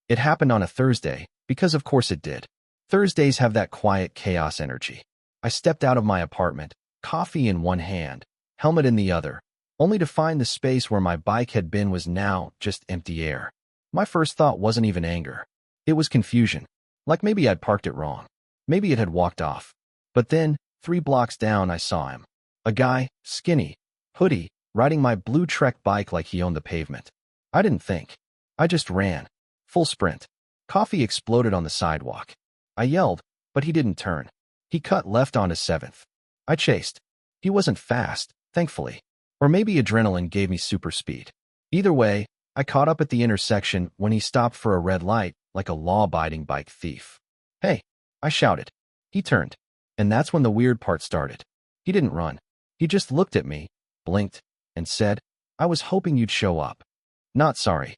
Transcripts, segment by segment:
It happened on a Thursday, because of course it did. Thursdays have that quiet chaos energy. I stepped out of my apartment, coffee in one hand, helmet in the other, only to find the space where my bike had been was now just empty air. My first thought wasn't even anger. It was confusion. Like maybe I'd parked it wrong. Maybe it had walked off. But then, 3 blocks down, I saw him. A guy, skinny, hoodie, riding my blue Trek bike like he owned the pavement. I didn't think. I just ran. Full sprint. Coffee exploded on the sidewalk. I yelled, but he didn't turn. He cut left onto 7th. I chased. He wasn't fast, thankfully. Or maybe adrenaline gave me super speed. Either way, I caught up at the intersection when he stopped for a red light like a law-abiding bike thief. "Hey," I shouted. He turned. And that's when the weird part started. He didn't run. He just looked at me, blinked, and said, "I was hoping you'd show up." Not sorry.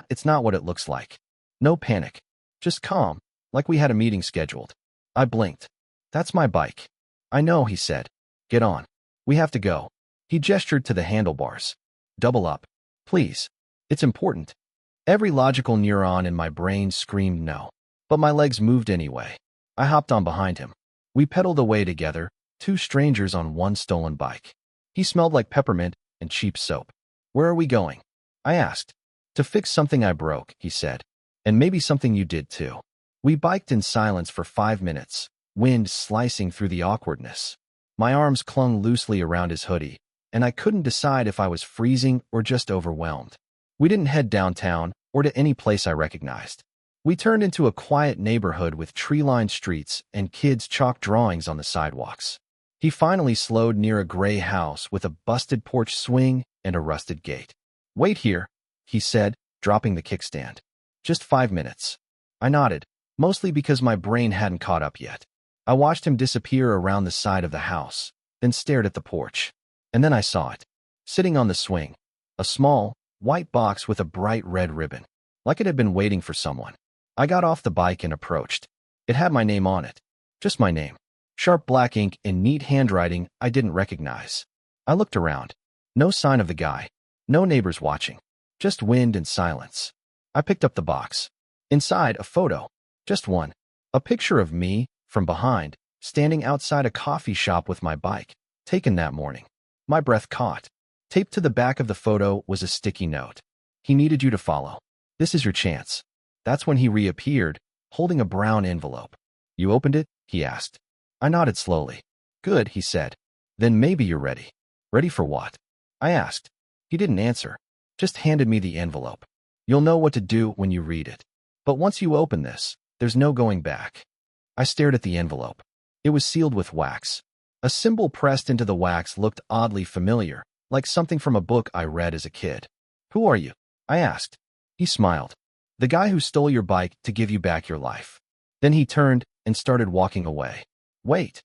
It's not what it looks like. No panic. Just calm, like we had a meeting scheduled. I blinked. "That's my bike." "I know," he said. "Get on. We have to go." He gestured to the handlebars. "Double up. Please. It's important." Every logical neuron in my brain screamed no. But my legs moved anyway. I hopped on behind him. We pedaled away together, 2 strangers on one stolen bike. He smelled like peppermint and cheap soap. "Where are we going?" I asked. "To fix something I broke," he said. "And maybe something you did too." We biked in silence for 5 minutes, wind slicing through the awkwardness. My arms clung loosely around his hoodie, and I couldn't decide if I was freezing or just overwhelmed. We didn't head downtown or to any place I recognized. We turned into a quiet neighborhood with tree-lined streets and kids' chalk drawings on the sidewalks. He finally slowed near a gray house with a busted porch swing and a rusted gate. "Wait here," he said, dropping the kickstand. "Just 5 minutes." I nodded, mostly because my brain hadn't caught up yet. I watched him disappear around the side of the house, then stared at the porch. And then I saw it, sitting on the swing, a small, white box with a bright red ribbon, like it had been waiting for someone. I got off the bike and approached. It had my name on it, just my name, sharp black ink in neat handwriting I didn't recognize. I looked around. No sign of the guy, no neighbors watching, just wind and silence. I picked up the box. Inside, a photo, just one, a picture of me, from behind, standing outside a coffee shop with my bike, taken that morning. My breath caught. Taped to the back of the photo was a sticky note. "He needed you to follow. This is your chance." That's when he reappeared, holding a brown envelope. "You opened it?" he asked. I nodded slowly. "Good," he said. "Then maybe you're ready." "Ready for what?" I asked. He didn't answer, just handed me the envelope. "You'll know what to do when you read it. But once you open this, there's no going back." I stared at the envelope. It was sealed with wax. A symbol pressed into the wax looked oddly familiar, like something from a book I read as a kid. "Who are you?" I asked. He smiled. "The guy who stole your bike to give you back your life." Then he turned and started walking away. "Wait,"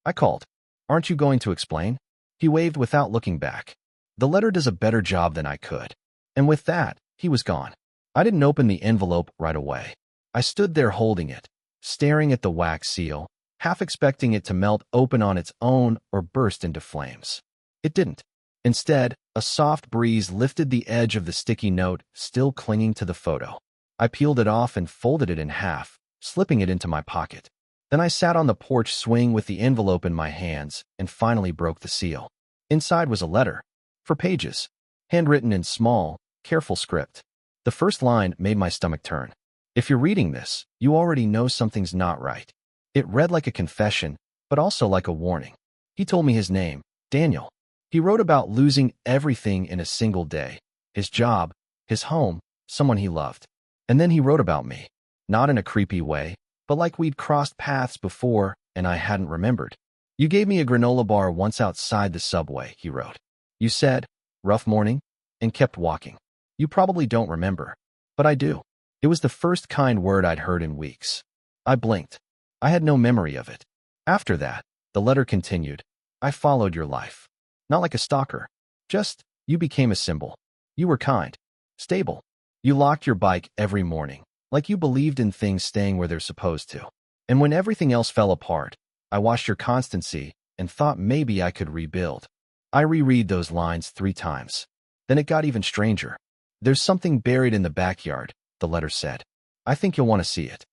I called. "Aren't you going to explain?" He waved without looking back. "The letter does a better job than I could." And with that, he was gone. I didn't open the envelope right away. I stood there holding it, staring at the wax seal, half expecting it to melt open on its own or burst into flames. It didn't. Instead, a soft breeze lifted the edge of the sticky note, still clinging to the photo. I peeled it off and folded it in half, slipping it into my pocket. Then I sat on the porch swing with the envelope in my hands and finally broke the seal. Inside was a letter, for pages, handwritten in small, careful script. The first line made my stomach turn. "If you're reading this, you already know something's not right." It read like a confession, but also like a warning. He told me his name, Daniel. He wrote about losing everything in a single day, his job, his home, someone he loved. And then he wrote about me, not in a creepy way, but like we'd crossed paths before and I hadn't remembered. "You gave me a granola bar once outside the subway," he wrote. "You said, 'Rough morning,' and kept walking. You probably don't remember, but I do." It was the first kind word I'd heard in weeks. I blinked. I had no memory of it. After that, the letter continued, "I followed your life. Not like a stalker. Just, you became a symbol. You were kind. Stable. You locked your bike every morning, like you believed in things staying where they're supposed to. And when everything else fell apart, I watched your constancy and thought maybe I could rebuild." I reread those lines 3 times. Then it got even stranger. "There's something buried in the backyard," the letter said. I think you'll want to see it.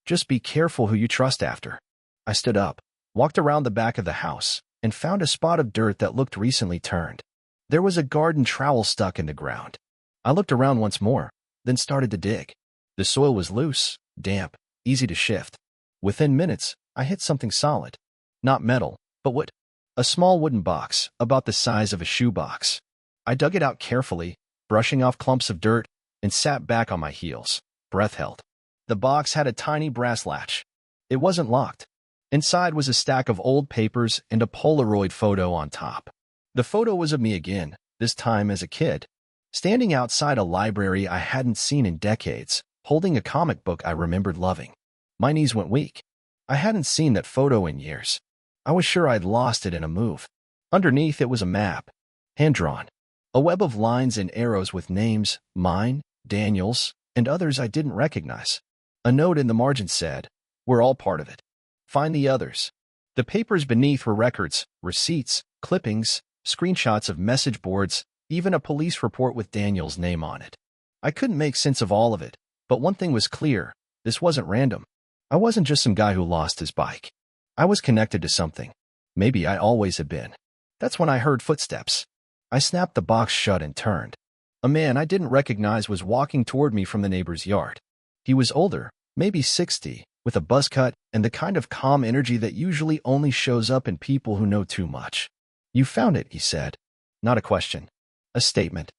Just be careful who you trust after. I stood up, walked around the back of the house, and found a spot of dirt that looked recently turned. There was a garden trowel stuck in the ground. I looked around once more, then started to dig. The soil was loose, damp, easy to shift. Within minutes, I hit something solid. Not metal, but wood. A small wooden box, about the size of a shoebox. I dug it out carefully, brushing off clumps of dirt, and sat back on my heels, breath held. The box had a tiny brass latch. It wasn't locked. Inside was a stack of old papers and a Polaroid photo on top. The photo was of me again, this time as a kid, standing outside a library I hadn't seen in decades, holding a comic book I remembered loving. My knees went weak. I hadn't seen that photo in years. I was sure I'd lost it in a move. Underneath it was a map, hand-drawn. A web of lines and arrows with names, mine, Daniel's, and others I didn't recognize. A note in the margin said, "We're all part of it. Find the others." The papers beneath were records, receipts, clippings, screenshots of message boards, even a police report with Daniel's name on it. I couldn't make sense of all of it, but one thing was clear. This wasn't random. I wasn't just some guy who lost his bike. I was connected to something. Maybe I always had been. That's when I heard footsteps. I snapped the box shut and turned. A man I didn't recognize was walking toward me from the neighbor's yard. He was older, maybe 60, with a buzz cut and the kind of calm energy that usually only shows up in people who know too much. "You found it," he said. Not a question. A statement.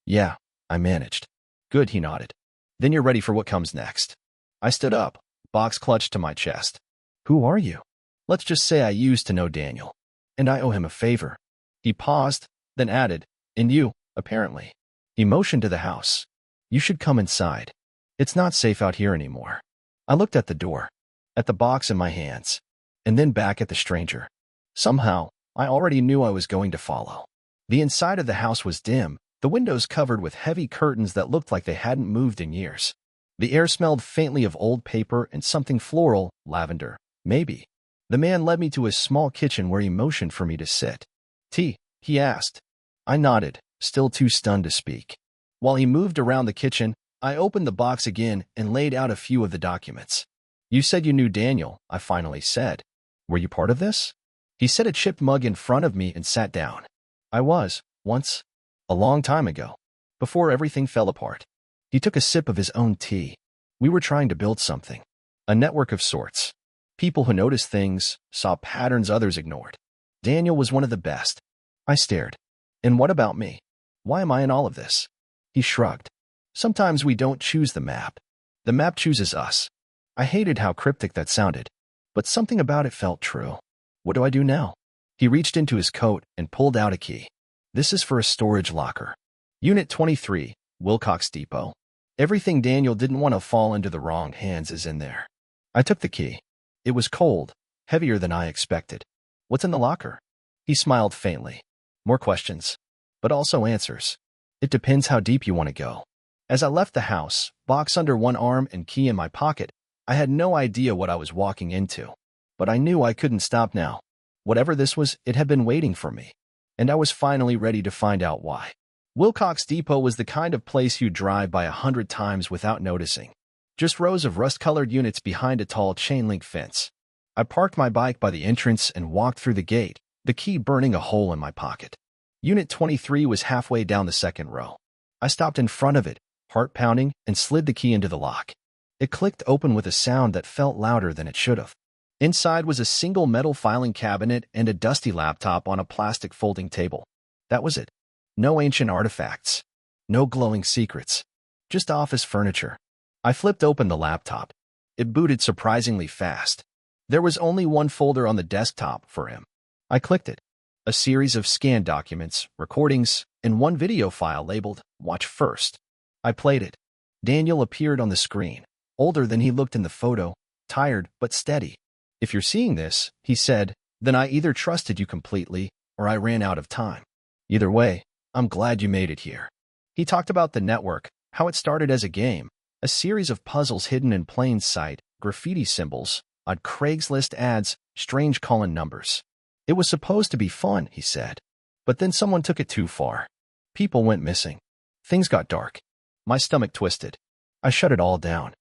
Yeah, I managed. "Good," he nodded. "Then you're ready for what comes next." I stood up, box clutched to my chest. "Who are you?" "Let's just say I used to know Daniel. And I owe him a favor." He paused, then added, "And you, apparently." He motioned to the house. "You should come inside. It's not safe out here anymore." I looked at the door, at the box in my hands, and then back at the stranger. Somehow, I already knew I was going to follow. The inside of the house was dim, the windows covered with heavy curtains that looked like they hadn't moved in years. The air smelled faintly of old paper and something floral, lavender, maybe. The man led me to a small kitchen where he motioned for me to sit. "Tea?" he asked. I nodded, still too stunned to speak. While he moved around the kitchen, I opened the box again and laid out a few of the documents. "You said you knew Daniel," I finally said. "Were you part of this?" He set a chipped mug in front of me and sat down. "I was, once. A long time ago. Before everything fell apart." He took a sip of his own tea. "We were trying to build something. A network of sorts. People who noticed things, saw patterns others ignored. Daniel was one of the best." I stared. "And what about me? Why am I in all of this?" He shrugged. "Sometimes we don't choose the map. The map chooses us." I hated how cryptic that sounded, but something about it felt true. "What do I do now?" He reached into his coat and pulled out a key. "This is for a storage locker. Unit 23, Wilcox Depot. Everything Daniel didn't want to fall into the wrong hands is in there." I took the key. It was cold, heavier than I expected. "What's in the locker?" He smiled faintly. "More questions, but also answers. It depends how deep you want to go." As I left the house, box under one arm and key in my pocket, I had no idea what I was walking into. But I knew I couldn't stop now. Whatever this was, it had been waiting for me. And I was finally ready to find out why. Wilcox Depot was the kind of place you'd drive by 100 times without noticing. Just rows of rust-colored units behind a tall chain-link fence. I parked my bike by the entrance and walked through the gate, the key burning a hole in my pocket. Unit 23 was halfway down the second row. I stopped in front of it, heart pounding, and slid the key into the lock. It clicked open with a sound that felt louder than it should have. Inside was a single metal filing cabinet and a dusty laptop on a plastic folding table. That was it. No ancient artifacts. No glowing secrets. Just office furniture. I flipped open the laptop. It booted surprisingly fast. There was only one folder on the desktop for him. I clicked it. A series of scanned documents, recordings, and one video file labeled "Watch First." I played it. Daniel appeared on the screen, older than he looked in the photo, tired but steady. "If you're seeing this," he said, "then I either trusted you completely or I ran out of time. Either way, I'm glad you made it here." He talked about the network, how it started as a game, a series of puzzles hidden in plain sight, graffiti symbols, odd Craigslist ads, strange call-in numbers. It was supposed to be fun, he said. But then someone took it too far. People went missing. Things got dark. My stomach twisted. I shut it all down.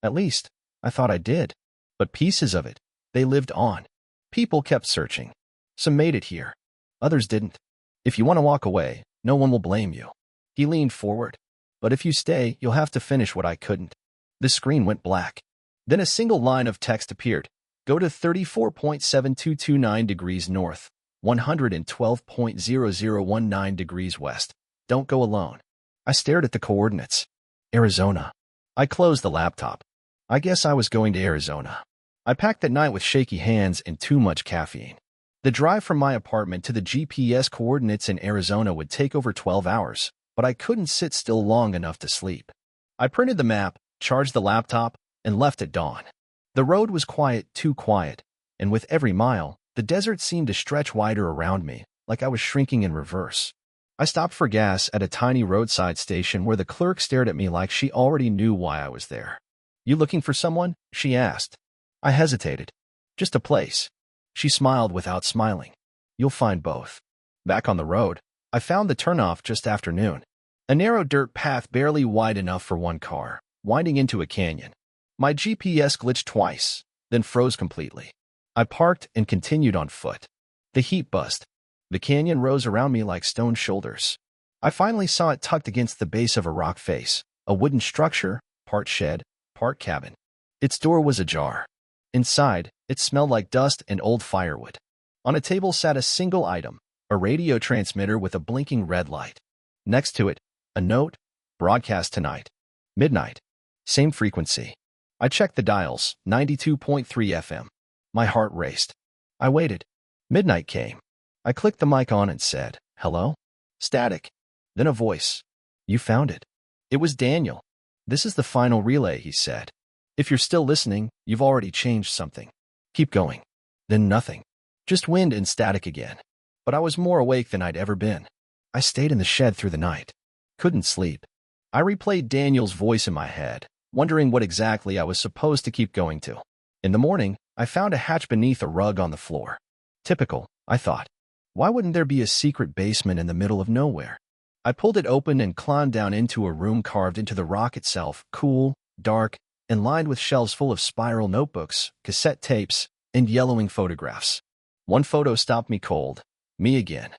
At least, I thought I did. But pieces of it, they lived on. People kept searching. Some made it here. Others didn't. If you want to walk away, no one will blame you. He leaned forward. But if you stay, you'll have to finish what I couldn't. The screen went black. Then a single line of text appeared. Go to 34.7229 degrees north, 112.0019 degrees west. Don't go alone. I stared at the coordinates. Arizona. I closed the laptop. I guess I was going to Arizona. I packed that night with shaky hands and too much caffeine. The drive from my apartment to the GPS coordinates in Arizona would take over 12 hours, but I couldn't sit still long enough to sleep. I printed the map, charged the laptop, and left at dawn. The road was quiet, too quiet, and with every mile, the desert seemed to stretch wider around me, like I was shrinking in reverse. I stopped for gas at a tiny roadside station where the clerk stared at me like she already knew why I was there. You looking for someone? She asked. I hesitated. Just a place. She smiled without smiling. You'll find both. Back on the road, I found the turnoff just after noon. A narrow dirt path barely wide enough for one car, winding into a canyon. My GPS glitched twice, then froze completely. I parked and continued on foot. The heat buzzed. The canyon rose around me like stone shoulders. I finally saw it tucked against the base of a rock face, a wooden structure, part shed, part cabin. Its door was ajar. Inside, it smelled like dust and old firewood. On a table sat a single item, a radio transmitter with a blinking red light. Next to it, a note, broadcast tonight. Midnight. Same frequency. I checked the dials, 92.3 FM. My heart raced. I waited. Midnight came. I clicked the mic on and said, hello? Static. Then a voice. You found it. It was Daniel. This is the final relay, he said. If you're still listening, you've already changed something. Keep going. Then nothing. Just wind and static again. But I was more awake than I'd ever been. I stayed in the shed through the night. Couldn't sleep. I replayed Daniel's voice in my head, wondering what exactly I was supposed to keep going to. In the morning, I found a hatch beneath a rug on the floor. Typical, I thought. Why wouldn't there be a secret basement in the middle of nowhere? I pulled it open and climbed down into a room carved into the rock itself, cool, dark, and lined with shelves full of spiral notebooks, cassette tapes, and yellowing photographs. One photo stopped me cold. Me again.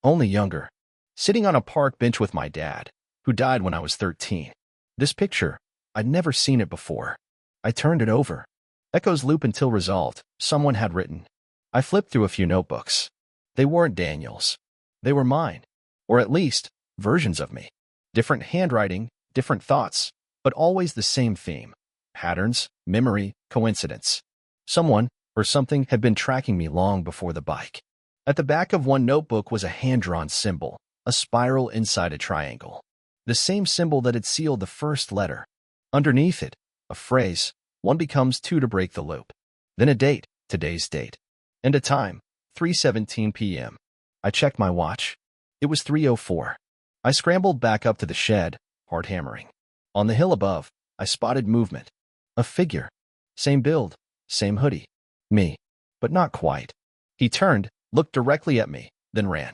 Only younger. Sitting on a park bench with my dad, who died when I was 13. This picture, I'd never seen it before. I turned it over. Echoes loop until resolved, someone had written. I flipped through a few notebooks. They weren't Daniel's. They were mine. Or at least, versions of me. Different handwriting, different thoughts, but always the same theme. Patterns, memory, coincidence. Someone, or something, had been tracking me long before the bike. At the back of one notebook was a hand-drawn symbol, a spiral inside a triangle. The same symbol that had sealed the first letter. Underneath it, a phrase, one becomes two to break the loop. Then a date, today's date. And a time, 3:17 p.m. I checked my watch. It was 3:04. I scrambled back up to the shed, heart hammering. On the hill above, I spotted movement. A figure. Same build, same hoodie. Me. But not quite. He turned, looked directly at me, then ran.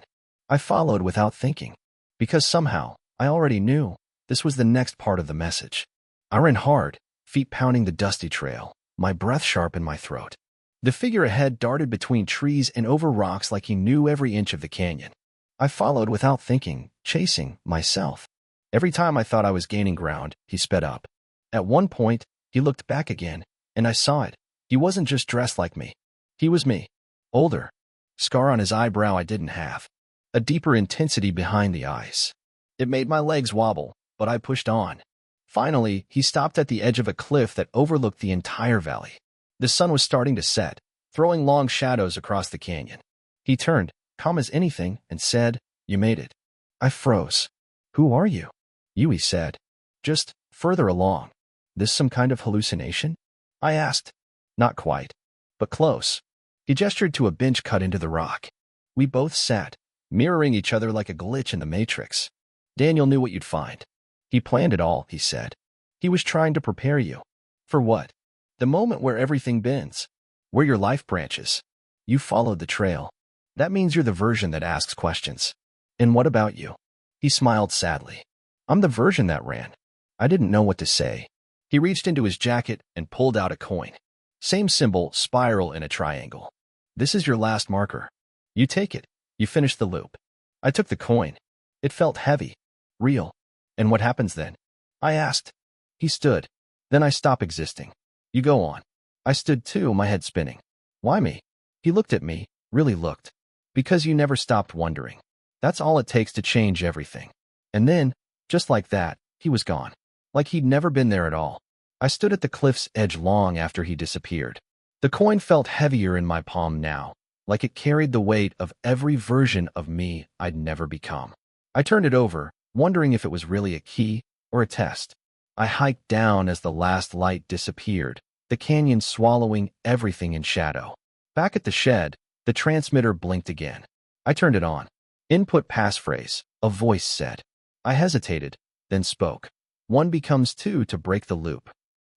I followed without thinking. Because somehow, I already knew this was the next part of the message. I ran hard, feet pounding the dusty trail, my breath sharp in my throat. The figure ahead darted between trees and over rocks like he knew every inch of the canyon. I followed without thinking, chasing myself. Every time I thought I was gaining ground, he sped up. At one point, he looked back again, and I saw it. He wasn't just dressed like me. He was me. Older. Scar on his eyebrow I didn't have. A deeper intensity behind the eyes. It made my legs wobble, but I pushed on. Finally, he stopped at the edge of a cliff that overlooked the entire valley. The sun was starting to set, throwing long shadows across the canyon. He turned, calm as anything, and said, "You made it." I froze. "Who are you?" "You," he said. "Just further along." "This some kind of hallucination?" I asked. "Not quite, but close." He gestured to a bench cut into the rock. We both sat, mirroring each other like a glitch in the Matrix. "Daniel knew what you'd find. He planned it all," he said. "He was trying to prepare you." "For what?" "The moment where everything bends. Where your life branches. You followed the trail. That means you're the version that asks questions." "And what about you?" He smiled sadly. "I'm the version that ran." I didn't know what to say. He reached into his jacket and pulled out a coin. Same symbol, spiral in a triangle. This is your last marker. You take it. You finish the loop. I took the coin. It felt heavy, real. And what happens then? I asked. He stood. Then I stop existing. You go on. I stood too, my head spinning. Why me? He looked at me, really looked. Because you never stopped wondering. That's all it takes to change everything. And then, just like that, he was gone. Like he'd never been there at all. I stood at the cliff's edge long after he disappeared. The coin felt heavier in my palm now, like it carried the weight of every version of me I'd never become. I turned it over, wondering if it was really a key or a test. I hiked down as the last light disappeared, the canyon swallowing everything in shadow. Back at the shed, the transmitter blinked again. I turned it on. Input passphrase, a voice said. I hesitated, then spoke. 1 becomes 2 to break the loop.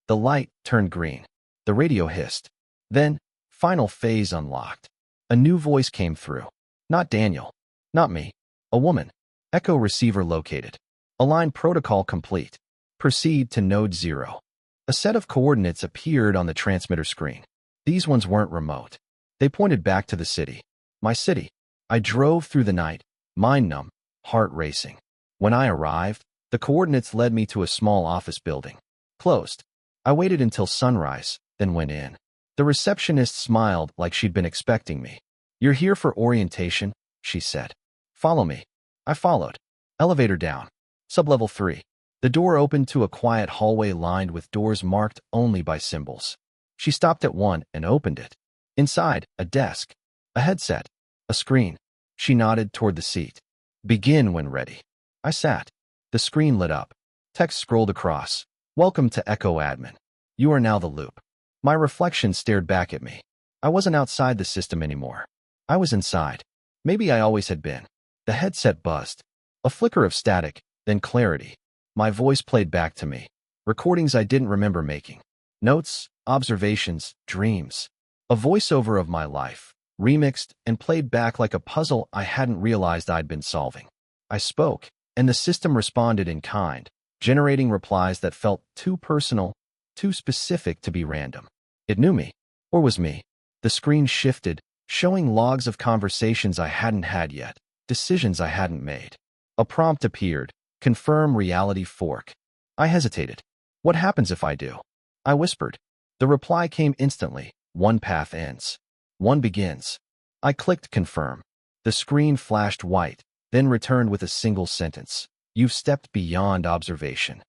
The light turned green. The radio hissed. Then, final phase unlocked. A new voice came through. Not Daniel. Not me. A woman. Echo receiver located. Align protocol complete. Proceed to node 0. A set of coordinates appeared on the transmitter screen. These ones weren't remote. They pointed back to the city. My city. I drove through the night, mind numb, heart racing. When I arrived, the coordinates led me to a small office building. Closed. I waited until sunrise, then went in. The receptionist smiled like she'd been expecting me. You're here for orientation, she said. Follow me. I followed. Elevator down. Sublevel 3. The door opened to a quiet hallway lined with doors marked only by symbols. She stopped at one and opened it. Inside, a desk. A headset. A screen. She nodded toward the seat. Begin when ready. I sat. The screen lit up. Text scrolled across. Welcome to Echo Admin. You are now the loop. My reflection stared back at me. I wasn't outside the system anymore. I was inside. Maybe I always had been. The headset buzzed. A flicker of static, then clarity. My voice played back to me. Recordings I didn't remember making. Notes, observations, dreams. A voiceover of my life, remixed and played back like a puzzle I hadn't realized I'd been solving. I spoke, and the system responded in kind, generating replies that felt too personal, too specific to be random. It knew me, or was me. The screen shifted, showing logs of conversations I hadn't had yet, decisions I hadn't made. A prompt appeared, confirm reality fork. I hesitated. What happens if I do? I whispered. The reply came instantly. 1 path ends. 1 begins. I clicked confirm. The screen flashed white, then returned with a single sentence. You've stepped beyond observation.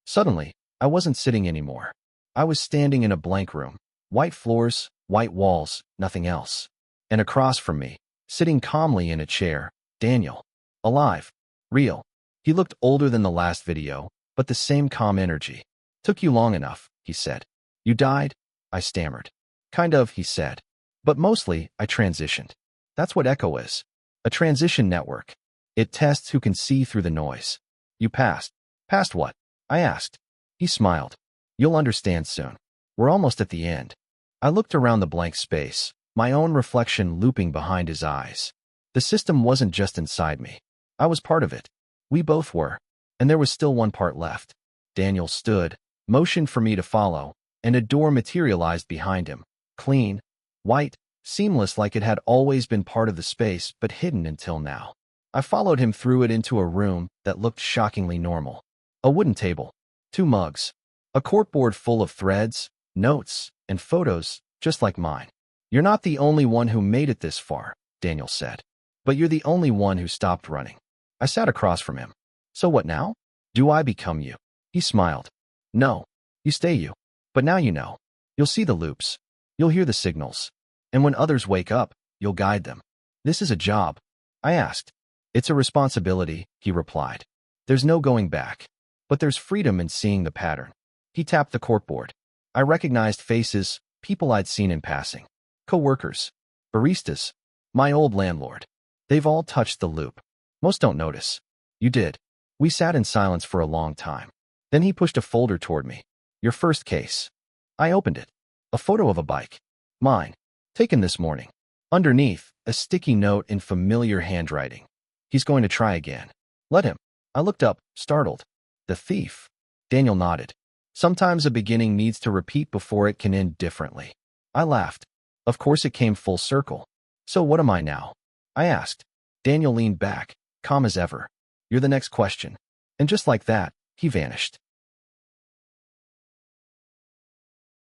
Suddenly, I wasn't sitting anymore. I was standing in a blank room. White floors, white walls, nothing else. And across from me, sitting calmly in a chair, Daniel. Alive. Real. He looked older than the last video, but the same calm energy. Took you long enough, he said. You died? I stammered. Kind of, he said. But mostly, I transitioned. That's what Echo is. A transition network. It tests who can see through the noise. You passed. Passed what? I asked. He smiled. You'll understand soon. We're almost at the end. I looked around the blank space, my own reflection looping behind his eyes. The system wasn't just inside me. I was part of it. We both were. And there was still one part left. Daniel stood, motioned for me to follow, and a door materialized behind him. Clean, white, seamless like it had always been part of the space, but hidden until now. I followed him through it into a room that looked shockingly normal. A wooden table, 2 mugs, a corkboard full of threads, notes, and photos, just like mine. You're not the only one who made it this far, Daniel said. But you're the only one who stopped running. I sat across from him. So what now? Do I become you? He smiled. No. You stay you. But now you know. You'll see the loops. You'll hear the signals. And when others wake up, you'll guide them. This is a job. I asked. It's a responsibility, he replied. There's no going back. But there's freedom in seeing the pattern. He tapped the corkboard. I recognized faces, people I'd seen in passing. Co-workers. Baristas. My old landlord. They've all touched the loop. Most don't notice. You did. We sat in silence for a long time. Then he pushed a folder toward me. Your first case. I opened it. A photo of a bike. Mine. Taken this morning. Underneath, a sticky note in familiar handwriting. He's going to try again. Let him. I looked up, startled. The thief. Daniel nodded. Sometimes a beginning needs to repeat before it can end differently. I laughed. Of course it came full circle. So what am I now? I asked. Daniel leaned back, calm as ever. You're the next question. And just like that, he vanished.